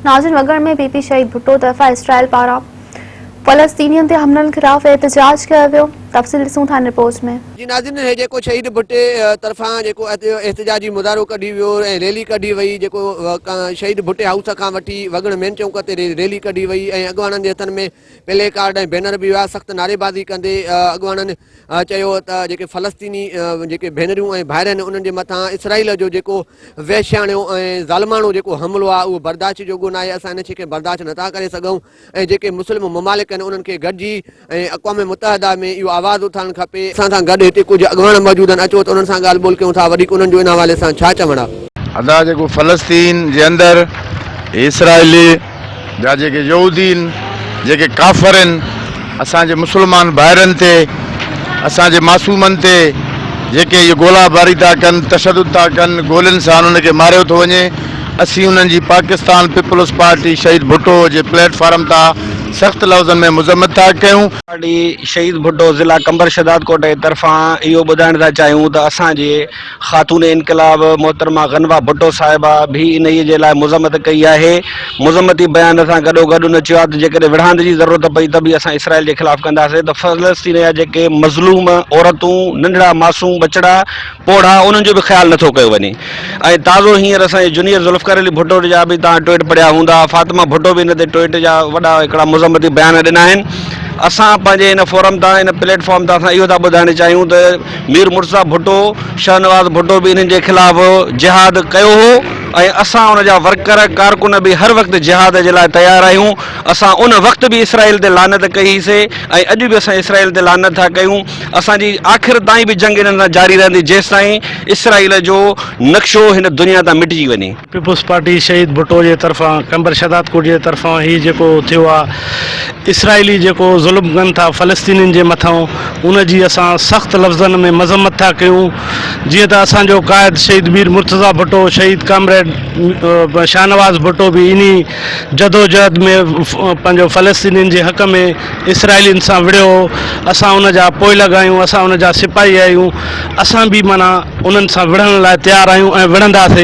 नाज़रीन, वगड़ में पीपी शहीद भुट्टो तरफ़ा इसराइल पारां फ़लस्तीनियुनि ते हमलनि ख़िलाफ़ एहतजाज कयो वियो। तफ़सील ॾिसूं था रिपोर्ट में। जी नाज़रीन, हे जेको शहीद भुट्टे तरफ़ां जेको एहतजाजी मुज़ाहिरो कढी वियो ऐं रैली कढी वई, जेको शहीद भुट्टे हाउस खां वठी वगड़ मेन चौक ते रैली कढी वई ऐं अॻवाननि जे हथनि में प्ले कार्ड ऐं बैनर बि हुआ। सख़्तु नारेबाज़ी कंदे अॻवाननि चयो त जेके फ़लस्तीनी जेके भेनरियूं ऐं भाइर आहिनि उन्हनि जे मथां इसराइल जो जेको वैश्याणो ऐं ज़ालिमाणो जेको हमिलो आहे उहो बर्दाश्त जोॻो न आहे। असां इन शइ खे बर्दाश्त नथा करे सघूं ऐं जेके मुस्लिम ममालिक आहिनि उन्हनि खे गॾिजी ऐं अक़वाम मुतहदा में इहो आवाज़ उथारणु खपे। असां सां गॾु हिते कुझु अॻवान मौजूद आहिनि, अचो त उन्हनि सां ॻाल्हि ॿोल कयूं था। वधीक उन्हनि जो इन हवाले सां छा चवणु आहे? अदा जेको फ़लस्तीन जे अंदरि इसराइली जा जेके यहूदीन जेके काफ़र आहिनि असांजे मुस्लमान भाइरनि ते असांजे मासूमनि ते जेके इहे गोला बारी था कनि, तशदुद था कनि, गोलियुनि सां उन्हनि खे मारियो थो वञे। असीं उन्हनि जी पाकिस्तान पीपल्स पार्टी शहीद भुट्टो जे प्लेटफॉर्म तां सख़्त लफ़्ज़नि में मुज़म्मत था कयूं। पार्टी शहीद भुट्टो ज़िला कंबर शदाद कोट जे तरफ़ां इहो ॿुधाइण था चाहियूं त असांजे ख़ातून इनक़लाब मोहतरमा गनवा भुट्टो साहिबा भी इन जे लाइ मुज़म्मत कई आहे। मुज़म्मती बयान सां गॾोगॾु उन चयो आहे त जेकॾहिं विढ़ांद जी ज़रूरत पई त बि असां इसराइल जे ख़िलाफ़ कंदासीं। त फ़लस्तीन जा जेके मज़लूम औरतूं, नंढड़ा मासूम बचड़ा पोढ़ा, उन्हनि जो बि ख़्यालु नथो कयो वञे। ऐं ताज़ो हींअर असांजे जूनियर ज़ुल्फ़िकार अली भुट्टो जा बि तव्हां ट्वीट पढ़िया हूंदा। फातिमा भुट्टो बि इन ते ट्वीट जा वॾा हिकिड़ा मुज़म्मती बयान ॾिना आहिनि। असां पंहिंजे इन फोरम तां, इन प्लेटफॉर्म तां असां इहो था ॿुधाइण चाहियूं त मीर मुर्तज़ा भुट्टो, शहनवाज़ भुट्टो बि इन्हनि जे ख़िलाफ़ जिहाद कयो हो ऐं असां उन जा वर्कर कारकुन बि हर वक़्तु जिहाद जे लाइ तयारु आहियूं। असां उन वक़्तु बि इसराइल ते लानत कईसीं ऐं अॼु बि असां इसराइल ते लानत था कयूं। असांजी आख़िर ताईं बि जंग इन्हनि सां जारी रहंदी जेसि ताईं इसराइल जो नक्शो हिन दुनिया तां मिटिजी वञे। पीपल्स पार्टी शहीद भुट्टो जे तरफ़ां कंबर शदाद कोट जे तरफ़ां हीउ जेको थियो आहे, इसराइली जेको ज़ुल्म कनि था फ़लस्तीनियुनि जे मथां, उन जी असां सख़्तु लफ़्ज़नि में मज़म्मत था कयूं। जीअं त असांजो क़ाइद शहीद मीर मुर्तज़ा भुट्टो, शहीद कामरेड शाहनवाज़ भुट्टो बि इन जदोजहद में पंहिंजो फ़लस्तीनियुनि जे हक़ में इसराइलियुनि सां विढ़ियो। असां उन जा पोइ लॻायूं, असां उन जा सिपाही आहियूं। असां बि माना उन्हनि सां विढ़ण लाइ तयारु आहियूं ऐं विढ़ंदासीं।